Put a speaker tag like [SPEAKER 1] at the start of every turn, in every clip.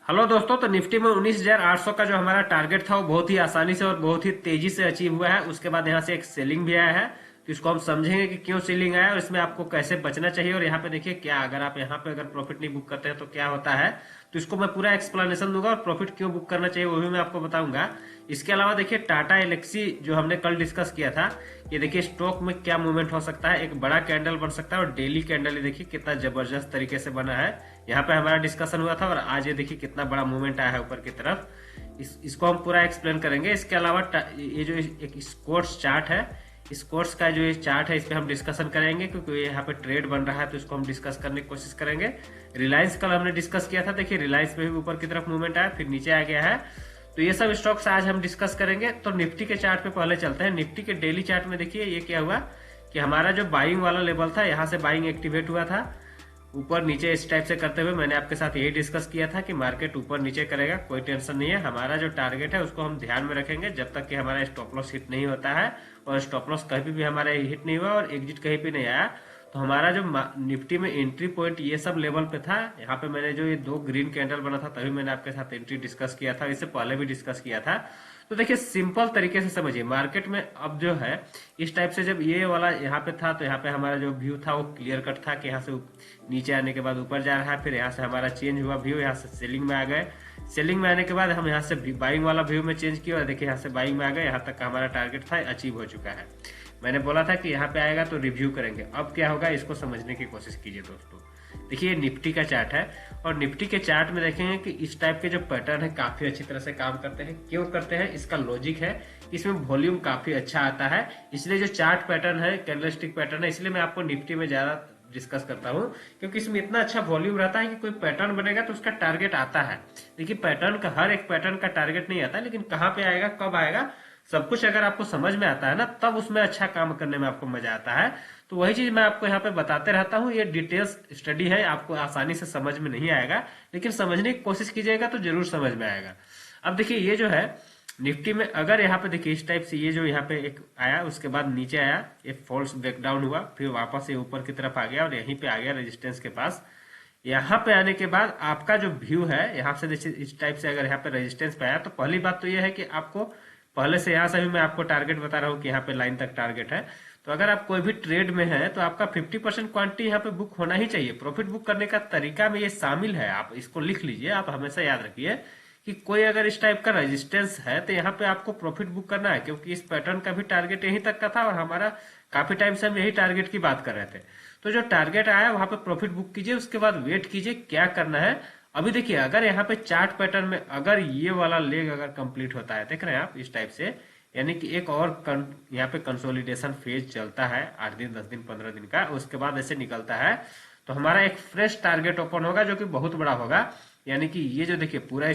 [SPEAKER 1] Hello दोस्तों, तो Nifty में 19,800 का जो हमारा टारगेट था वो बहुत ही आसानी से और बहुत ही तेजी से अचीव हुआ है। उसके बाद यहाँ से एक सेलिंग भी आया है, तो इसको हम समझेंगे कि क्यों सेलिंग आया और इसमें आपको कैसे बचना चाहिए। और यहाँ पे देखिए क्या, अगर आप यहाँ पे अगर प्रॉफिट नहीं बुक करते हैं तो क्या होता है, तो इसको मैं पूरा एक्सप्लेनेशन दूंगा और प्रॉफिट क्यों बुक करना चाहिए वो भी मैं आपको बताऊंगा। इसके अलावा देखिए टाटा एलेक्सी जो हमने कल डिस्कस किया था, ये देखिए स्टॉक में क्या मूवमेंट हो सकता है, एक बड़ा कैंडल बन सकता है और डेली कैंडल ये देखिए कितना जबरदस्त तरीके से बना है। यहाँ पे हमारा डिस्कशन हुआ था और आज ये देखिए कितना बड़ा मूवमेंट आया है ऊपर की तरफ। इसको हम पूरा एक्सप्लेन करेंगे। इसके अलावा ये जो एक स्कोर्स चार्ट है, स्कोर्स का जो ये चार्ट है इस पे हम डिस्कशन करेंगे, क्योंकि यहाँ पे ट्रेड बन रहा है तो इसको हम डिस्कस करने की कोशिश करेंगे। रिलायंस कल हमने डिस्कस किया था, देखिए रिलायंस में भी ऊपर की तरफ मूवमेंट आया फिर नीचे आ गया है। तो ये सब स्टॉक्स आज हम डिस्कस करेंगे। तो निफ्टी के चार्ट पे पहले चलते हैं। निफ्टी के डेली चार्ट में देखिए ये क्या हुआ कि हमारा जो बाइंग वाला लेवल था यहाँ से बाइंग एक्टिवेट हुआ था, ऊपर नीचे इस टाइप से करते हुए मैंने आपके साथ यही डिस्कस किया था कि मार्केट ऊपर नीचे करेगा, कोई टेंशन नहीं है। हमारा जो टारगेट है उसको हम ध्यान में रखेंगे जब तक कि हमारा स्टॉप लॉस हिट नहीं होता है। और स्टॉप लॉस कहीं भी हमारा हिट नहीं हुआ और एग्जिट कहीं भी नहीं आया। तो हमारा जो निफ्टी में एंट्री पॉइंट ये सब लेवल पे था, यहाँ पे मैंने जो ये दो ग्रीन कैंडल बना था तभी मैंने आपके साथ एंट्री डिस्कस किया था, इससे पहले भी डिस्कस किया था। तो देखिए सिंपल तरीके से समझिए, मार्केट में अब जो है इस टाइप से जब ये वाला यहाँ पे था तो यहाँ पे हमारा जो व्यू था वो क्लियर कट था कि यहाँ से नीचे आने के बाद ऊपर जा रहा है। फिर यहाँ से हमारा चेंज हुआ व्यू, यहाँ से सेलिंग में आ गए। सेलिंग में आने के बाद हम यहाँ से बाइंग वाला व्यू में चेंज किया और देखिए यहाँ से बाइंग में आ गए। यहाँ तक का हमारा टारगेट था अचीव हो चुका है। मैंने बोला था कि यहाँ पे आएगा तो रिव्यू करेंगे। अब क्या होगा इसको समझने की कोशिश कीजिए दोस्तों। देखिए निफ्टी का चार्ट है और निफ्टी के चार्ट में देखेंगे कि इस टाइप के जो पैटर्न है काफी अच्छी तरह से काम करते हैं। क्यों करते हैं, इसका लॉजिक है, इसमें वॉल्यूम काफी अच्छा आता है, इसलिए जो चार्ट पैटर्न है कैंडलस्टिक पैटर्न है, इसलिए मैं आपको निफ्टी में ज्यादा डिस्कस करता हूँ, क्योंकि इसमें इतना अच्छा वॉल्यूम रहता है कि कोई पैटर्न बनेगा तो उसका टारगेट आता है। देखिए पैटर्न का, हर एक पैटर्न का टारगेट नहीं आता, लेकिन कहाँ पे आएगा कब आएगा सब कुछ अगर आपको समझ में आता है ना, तब उसमें अच्छा काम करने में आपको मजा आता है। तो वही चीज मैं आपको यहाँ पे बताते रहता हूँ। ये डिटेल्स स्टडी है, आपको आसानी से समझ में नहीं आएगा, लेकिन समझने की कोशिश कीजिएगा तो जरूर समझ में आएगा। अब देखिए ये जो है निफ्टी में, अगर यहाँ पे देखिए इस टाइप से ये जो यहाँ पे एक आया, उसके बाद नीचे आया, ये फॉल्स ब्रेकडाउन हुआ, फिर वापस ये ऊपर की तरफ आ गया और यहीं पे आ गया रेजिस्टेंस के पास। यहाँ पे आने के बाद आपका जो व्यू है, यहाँ से देखिए इस टाइप से अगर यहाँ पे रेजिस्टेंस पे आया, तो पहली बात तो ये है कि आपको पहले से यहाँ से भी मैं आपको टारगेट बता रहा हूँ कि यहाँ पे लाइन तक टारगेट है। तो अगर आप कोई भी ट्रेड में है तो आपका 50% क्वांटिटी यहाँ पे बुक होना ही चाहिए। प्रॉफिट बुक करने का तरीका में ये शामिल है, आप इसको लिख लीजिए, आप हमेशा याद रखिए कि कोई अगर इस टाइप का रेजिस्टेंस है तो यहाँ पे आपको प्रॉफिट बुक करना है, क्योंकि इस पैटर्न का भी टारगेट यहीं तक का था और हमारा काफी टाइम से हम यही टारगेट की बात कर रहे थे। तो जो टारगेट आया वहां पे प्रॉफिट बुक कीजिए, उसके बाद वेट कीजिए क्या करना है। अभी देखिए अगर यहाँ पे चार्ट पैटर्न में अगर ये वाला लेग अगर कंप्लीट होता है, देख रहे हैं आप इस टाइप से, यानी कि एक और यहाँ पे कंसोलिडेशन फेज चलता है 8 दिन 10 दिन 15 दिन का, उसके बाद ऐसे निकलता है तो हमारा एक फ्रेश टारगेट ओपन होगा जो कि बहुत बड़ा होगा। यानी कि ये जो देखिए पूरा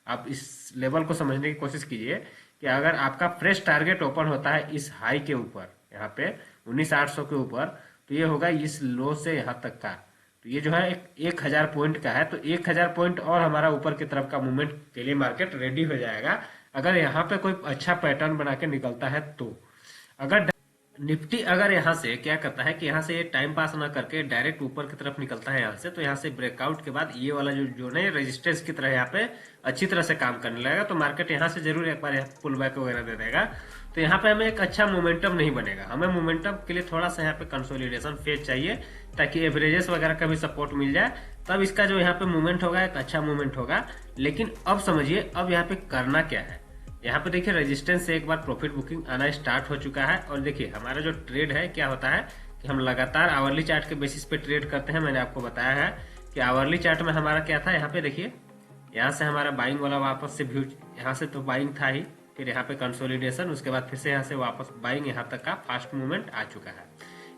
[SPEAKER 1] आप इस लेवल को समझने की कोशिश कीजिए कि अगर आपका फ्रेश टारगेट ओपन होता है इस हाई के ऊपर, यहाँ पे 19,800 के ऊपर, तो ये होगा इस लो से यहाँ तक का। तो ये जो है 1,000 पॉइंट का है, तो 1,000 पॉइंट और हमारा ऊपर की तरफ का मूवमेंट के लिए मार्केट रेडी हो जाएगा अगर यहाँ पे कोई अच्छा पैटर्न बना के निकलता है। तो अगर निफ्टी अगर यहाँ से क्या करता है कि यहाँ से ये टाइम पास ना करके डायरेक्ट ऊपर की तरफ निकलता है यहाँ से, तो यहाँ से ब्रेकआउट के बाद ये वाला जो जोन है रेजिस्टेंस की तरह यहाँ पे अच्छी तरह से काम करने लगेगा, तो मार्केट यहाँ से जरूर एक बार यहाँ पुल बैक वगैरह दे देगा। तो यहाँ पे हमें एक अच्छा मोमेंटम नहीं बनेगा, हमें मोमेंटम के लिए थोड़ा सा यहाँ पे कंसोलिडेशन फेज चाहिए ताकि एवरेजेस वगैरह का भी सपोर्ट मिल जाए, तब इसका जो यहाँ पे मूवमेंट होगा एक अच्छा मूवमेंट होगा। लेकिन अब समझिए अब यहाँ पे करना क्या है। यहाँ पे देखिए रेजिस्टेंस से एक बार प्रॉफिट बुकिंग आना स्टार्ट हो चुका है और देखिए हमारा जो ट्रेड है क्या होता है कि हम लगातार आवरली चार्ट के बेसिस पे ट्रेड करते हैं। मैंने आपको बताया है कि आवरली चार्ट में हमारा क्या था, यहाँ पे देखिए यहाँ से हमारा बाइंग वाला वापस से व्यू, यहाँ से तो बाइंग था ही, फिर यहाँ पे कंसोलिडेशन, उसके बाद फिर से यहाँ से वापस बाइंग, यहाँ तक का फास्ट मूवमेंट आ चुका है।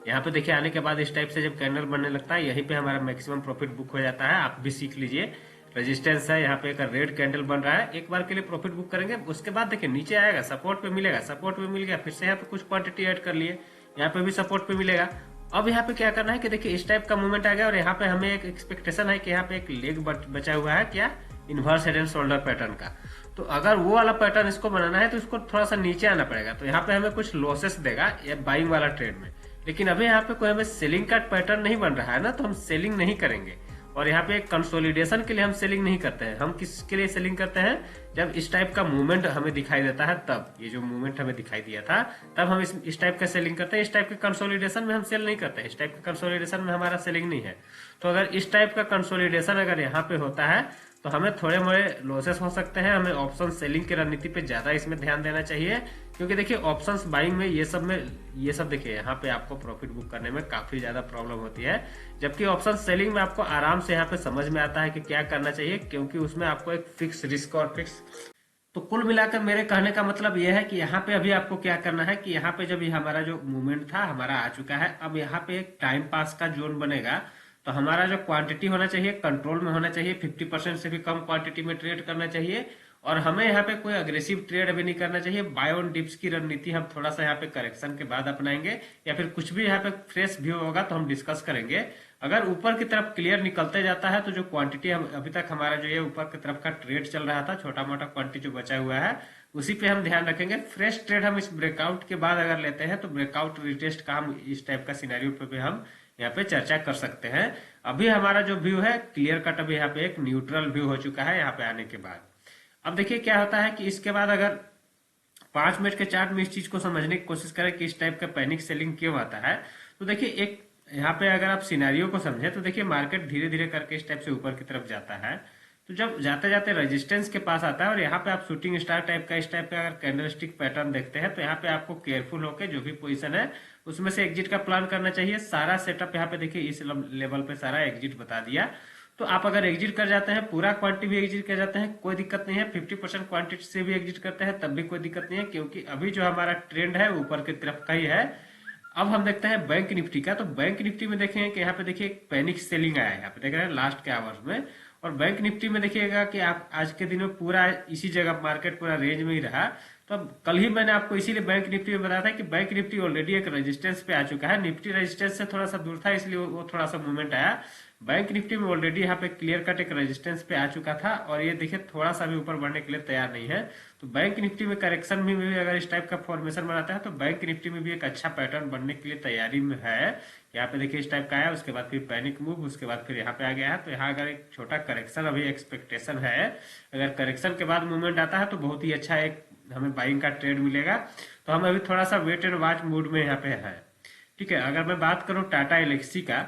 [SPEAKER 1] यहाँ पे देखिए आने के बाद इस टाइप से जब कैंडल बनने लगता है यहीं पे हमारा मैक्सिमम प्रॉफिट बुक हो जाता है। आप भी सीख लीजिए, रेजिस्टेंस है यहाँ पे एक रेड कैंडल बन रहा है, एक बार के लिए प्रॉफिट बुक करेंगे, उसके बाद देखिए नीचे आएगा सपोर्ट पे मिलेगा, सपोर्ट पे मिल गया, फिर से यहाँ पे कुछ क्वांटिटी ऐड कर लिए, यहाँ पे भी सपोर्ट पे मिलेगा। अब यहाँ पे क्या करना है कि देखिए इस टाइप का मूवमेंट आ गया और यहाँ पे हमें एक एक्सपेक्टेशन है कि यहाँ पे एक लेग बचा हुआ है, क्या, inverse head and shoulder pattern का। तो अगर वो वाला पैटर्न इसको बनाना है तो इसको थोड़ा सा नीचे आना पड़ेगा, तो यहाँ पे हमें कुछ लॉसेस देगा ये बाइंग वाला ट्रेड में। लेकिन अभी यहाँ पे कोई हमें सेलिंग का पैटर्न नहीं बन रहा है ना, तो हम सेलिंग नहीं करेंगे और यहाँ पे एक कंसोलिडेशन के लिए हम सेलिंग नहीं करते हैं, हम किसके लिए सेलिंग करते हैं, जब इस टाइप का मूवमेंट हमें दिखाई देता है तब, ये जो मूवमेंट हमें दिखाई दिया था तब हम इस टाइप का सेलिंग करते हैं। इस टाइप के कंसोलिडेशन में हम सेल नहीं करते हैं, इस टाइप का कंसोलिडेशन में हमारा सेलिंग नहीं है। तो अगर इस टाइप का कंसोलिडेशन अगर यहाँ पे होता है तो हमें थोड़े मोड़े लॉसेस हो सकते हैं। हमें ऑप्शन सेलिंग की रणनीति पे ज्यादा इसमें ध्यान देना चाहिए, क्योंकि देखिए ऑप्शंस बाइंग में ये सब देखिए यहाँ पे आपको प्रॉफिट बुक करने में काफी ज्यादा प्रॉब्लम होती है, जबकि ऑप्शन सेलिंग में आपको आराम से यहाँ पे समझ में आता है कि क्या करना चाहिए, क्योंकि उसमें आपको एक फिक्स रिस्क और फिक्स। तो कुल मिलाकर मेरे कहने का मतलब यह है कि यहाँ पे अभी आपको क्या करना है कि यहाँ पे जब ये हमारा जो मूवमेंट था हमारा आ चुका है, अब यहाँ पे एक टाइम पास का जोन बनेगा। तो हमारा जो क्वांटिटी होना चाहिए कंट्रोल में होना चाहिए, 50% से भी कम क्वांटिटी में ट्रेड करना चाहिए, और हमें यहाँ पे कोई अग्रेसिव ट्रेड अभी नहीं करना चाहिए। बाय ऑन डिप्स की रणनीति हम थोड़ा सा यहाँ पे करेक्शन के बाद अपनाएंगे, या फिर कुछ भी यहाँ पे फ्रेश व्यू होगा तो हम डिस्कस करेंगे। अगर ऊपर की तरफ क्लियर निकलते जाता है तो जो क्वांटिटी हम अभी तक हमारा जो ये ऊपर की तरफ का ट्रेड चल रहा था, छोटा मोटा क्वांटिटी जो बचा हुआ है उसी पे हम ध्यान रखेंगे। फ्रेश ट्रेड हम इस ब्रेकआउट के बाद अगर लेते हैं तो ब्रेकआउट रिटेस्ट का हम इस टाइप का सिनेरियो पे भी हम यहाँ पे चर्चा कर सकते हैं। अभी हमारा जो व्यू है क्लियर कट अभी यहाँ पे एक न्यूट्रल व्यू हो चुका है यहाँ पे आने के बाद। अब देखिए क्या होता है कि इसके बाद अगर 5 मिनट के चार्ट में इस चीज को समझने की कोशिश करें कि इस टाइप का पैनिक सेलिंग क्यों आता है, तो देखिए एक यहाँ पे अगर आप सिनेरियो को समझे तो देखिए मार्केट धीरे धीरे करके इस टाइप से ऊपर की तरफ जाता है। तो जब जाते जाते रेजिस्टेंस के पास आता है और यहाँ पे आप शूटिंग स्टार टाइप का इस टाइप का अगर कैंडलस्टिक पैटर्न देखते हैं तो यहाँ पे आपको केयरफुल होकर जो भी पोजीशन है उसमें से एग्जिट का प्लान करना चाहिए। सारा सेटअप यहाँ पे देखिए इस लेवल पे सारा एग्जिट बता दिया। तो आप अगर एग्जिट कर जाते हैं, पूरा क्वांटिटी भी एग्जिट कर जाते हैं, कोई दिक्कत नहीं है। 50% क्वांटिटी से भी एग्जिट करते हैं तब भी कोई दिक्कत नहीं है, क्योंकि अभी जो हमारा ट्रेंड है ऊपर की तरफ का ही है। अब हम देखते हैं बैंक निफ्टी का। तो बैंक निफ्टी में देखेंगे कि यहाँ पे देखिए एक पैनिक सेलिंग आया है, यहाँ पे देख रहे हैं लास्ट के आवर्स में। और बैंक निफ्टी में देखिएगा कि आप आज के दिन में पूरा इसी जगह मार्केट पूरा रेंज में ही रहा। तो अब कल ही मैंने आपको इसीलिए बैंक निफ्टी में बताया था कि बैंक निफ्टी ऑलरेडी एक रेजिस्टेंस पे आ चुका है। निफ्टी रेजिस्टेंस से थोड़ा सा दूर था इसलिए वो थोड़ा सा मूवमेंट आया। बैंक निफ्टी में ऑलरेडी यहाँ पे क्लियर कट एक रेजिस्टेंस पे आ चुका था और ये देखिए थोड़ा सा भी ऊपर बढ़ने के लिए तैयार नहीं है। तो बैंक निफ्टी में करेक्शन में भी अगर इस टाइप का फॉर्मेशन बनाता है तो बैंक निफ्टी में भी एक अच्छा पैटर्न बनने के लिए तैयारी में है। यहाँ पे देखिए इस टाइप का आया, उसके बाद फिर पैनिक मूव, उसके बाद फिर यहाँ पे आ गया है। तो यहाँ अगर एक छोटा करेक्शन अभी एक्सपेक्टेशन है, अगर करेक्शन के बाद मूवमेंट आता है तो बहुत ही अच्छा एक हमें बाइंग का ट्रेड मिलेगा। तो हम अभी थोड़ा सा वेट एंड वॉच मूड में यहाँ पे है। ठीक है, अगर मैं बात करूँ टाटा एलेक्सी का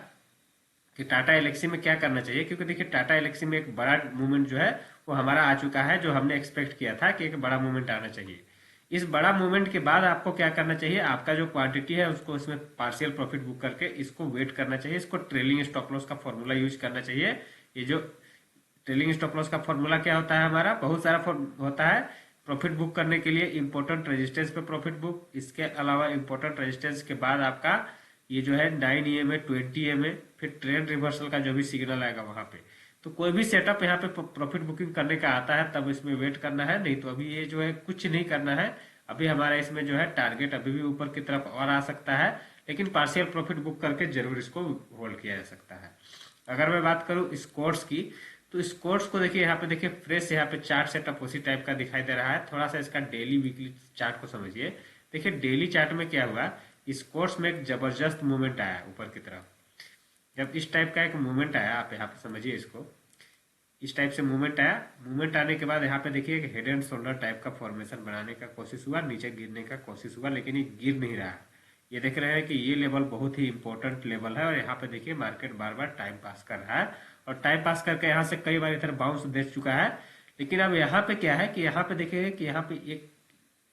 [SPEAKER 1] कि टाटा एलेक्सी में क्या करना चाहिए, क्योंकि देखिए टाटा एलेक्सी में एक बड़ा मूवमेंट जो है वो हमारा आ चुका है, जो हमने एक्सपेक्ट किया था कि एक बड़ा मूवमेंट आना चाहिए। इस बड़ा मूवमेंट के बाद आपको क्या करना चाहिए, आपका जो क्वांटिटी है उसको इसमें पार्शियल प्रॉफिट बुक करके इसको वेट करना चाहिए। इसको ट्रेलिंग स्टॉप लॉस का फॉर्मूला यूज करना चाहिए। ये जो ट्रेलिंग स्टॉप लॉस का फॉर्मूला क्या होता है, हमारा बहुत सारा होता है। प्रॉफिट बुक करने के लिए इंपॉर्टेंट रेजिस्टेंस पे प्रॉफिट बुक, इसके अलावा इंपॉर्टेंट रेजिस्टेंस के बाद आपका ये जो है 9 EMA 20 EMA, फिर ट्रेंड रिवर्सल का जो भी सिग्नल आएगा वहां पे। तो कोई भी सेटअप यहाँ पे प्रॉफिट बुकिंग करने का आता है तब इसमें वेट करना है, नहीं तो अभी ये जो है कुछ नहीं करना है। अभी हमारा इसमें जो है टारगेट अभी भी ऊपर की तरफ और आ सकता है, लेकिन पार्शियल प्रॉफिट बुक करके जरूर इसको होल्ड किया जा सकता है। अगर मैं बात करूं स्कोर्स की, तो स्कोर्स को देखिए यहाँ पे देखिए फ्रेश यहाँ पे चार्ट सेटअप उसी टाइप का दिखाई दे रहा है। थोड़ा सा इसका डेली वीकली चार्ट को समझिए। देखिए डेली चार्ट में क्या हुआ, इस कोर्स में एक जबरदस्त मूवमेंट आया ऊपर की तरफ। जब इस टाइप का एक मूवमेंट आया, आप यहाँ पे समझिए इसको, इस टाइप से मूवमेंट आया। मूवमेंट आने के बाद यहाँ पे देखिए एक हेड एंड शोल्डर टाइप का फॉर्मेशन बनाने का कोशिश हुआ, नीचे गिरने का कोशिश हुआ, लेकिन ये गिर नहीं रहा है। ये देख रहे हैं कि ये लेवल बहुत ही इंपॉर्टेंट लेवल है और यहाँ पे देखिए मार्केट बार बार टाइम पास कर रहा है और टाइम पास करके यहाँ से कई बार इधर बाउंस दे चुका है। लेकिन अब यहाँ पे क्या है कि यहाँ पे देखिए कि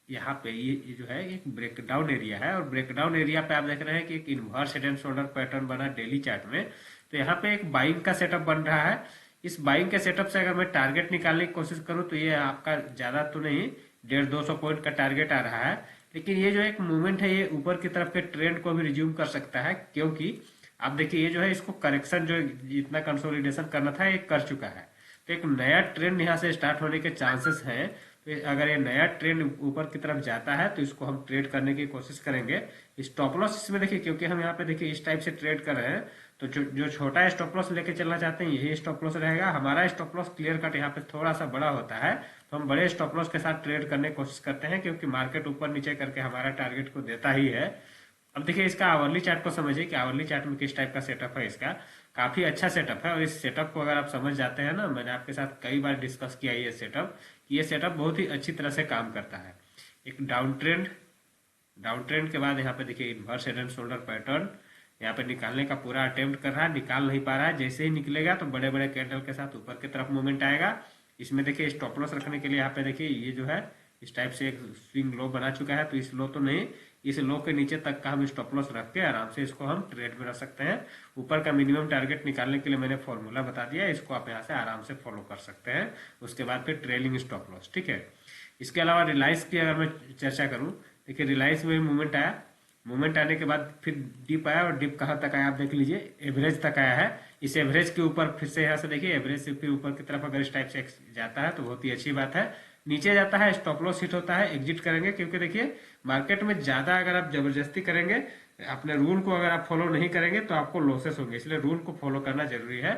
[SPEAKER 1] यहाँ पे ये जो है एक ब्रेकडाउन एरिया है और ब्रेकडाउन एरिया पे आप देख रहे हैं कि एक inverse head and shoulder pattern बना डेली चार्ट में। तो यहाँ पे एक बाइंग का सेटअप बन रहा है। इस बाइंग के सेटअप से अगर मैं टारगेट निकालने की कोशिश करूं तो ये आपका ज्यादा तो नहीं 150-200 पॉइंट का टारगेट आ रहा है। लेकिन ये जो एक मूवमेंट है ये ऊपर की तरफ के ट्रेंड को भी रिज्यूम कर सकता है, क्योंकि आप देखिए ये जो है इसको करेक्शन जो इतना कंसोलिडेशन करना था ये कर चुका है। तो एक नया ट्रेंड यहाँ से स्टार्ट होने के चांसेस हैं। तो अगर ये नया ट्रेंड ऊपर की तरफ जाता है तो इसको हम ट्रेड करने की कोशिश करेंगे। स्टॉप लॉस इसमें देखिए, क्योंकि हम यहाँ पे देखिए इस टाइप से ट्रेड कर रहे हैं तो जो छोटा स्टॉप लॉस लेके चलना चाहते हैं यही स्टॉप लॉस रहेगा। हमारा स्टॉप लॉस क्लियर कट यहाँ पे थोड़ा सा बड़ा होता है तो हम बड़े स्टॉप लॉस के साथ ट्रेड करने की कोशिश करते हैं, क्योंकि मार्केट ऊपर नीचे करके हमारा टारगेट को देता ही है। अब देखिए इसका आवरली चार्ट को समझिए कि आवरली चार्ट में किस टाइप का सेटअप है इसका। काफी अच्छा सेटअप है। और इस सेटअप को अगर आप समझ जाते हैं ना, मैंने आपके साथ कई बार डिस्कस किया ये सेटअप, कि ये सेटअप बहुत ही अच्छी तरह से काम करता है। एक डाउन ट्रेंड के बाद यहाँ पे देखिए inverse head and shoulder pattern, यहाँ पे निकालने का पूरा अटेम्प्ट कर रहा है, निकाल नहीं पा रहा है। जैसे ही निकलेगा तो बड़े बड़े कैंडल के साथ ऊपर की तरफ मूवमेंट आएगा। इसमें देखिए स्टॉप लॉस रखने के लिए यहाँ पे देखिए ये जो है इस टाइप से एक स्विंग लो बना चुका है, तो इस लो तो नहीं, इस लो के नीचे तक का हम स्टॉप लॉस रख के आराम से इसको हम ट्रेड में रख सकते हैं। ऊपर का मिनिमम टारगेट निकालने के लिए मैंने फॉर्मूला बता दिया, इसको आप यहाँ से आराम से फॉलो कर सकते हैं। उसके बाद फिर ट्रेलिंग स्टॉप लॉस, ठीक है। इसके अलावा रिलायंस की अगर मैं चर्चा करूं, देखिए रिलायंस में मूवमेंट आया, मूवमेंट आने के बाद फिर डिप आया, और डिप कहाँ तक आया आप देख लीजिए, एवरेज तक आया है। इस एवरेज के ऊपर फिर से यहाँ से देखिए एवरेज से फिर ऊपर की तरफ अगर इस टाइप से जाता है तो बहुत ही अच्छी बात है। नीचे जाता है स्टॉप लॉस हिट होता है, एग्जिट करेंगे, क्योंकि देखिए मार्केट में ज्यादा अगर आप जबरदस्ती करेंगे, अपने रूल को अगर आप फॉलो नहीं करेंगे तो आपको लॉसेस होंगे, इसलिए रूल को फॉलो करना जरूरी है।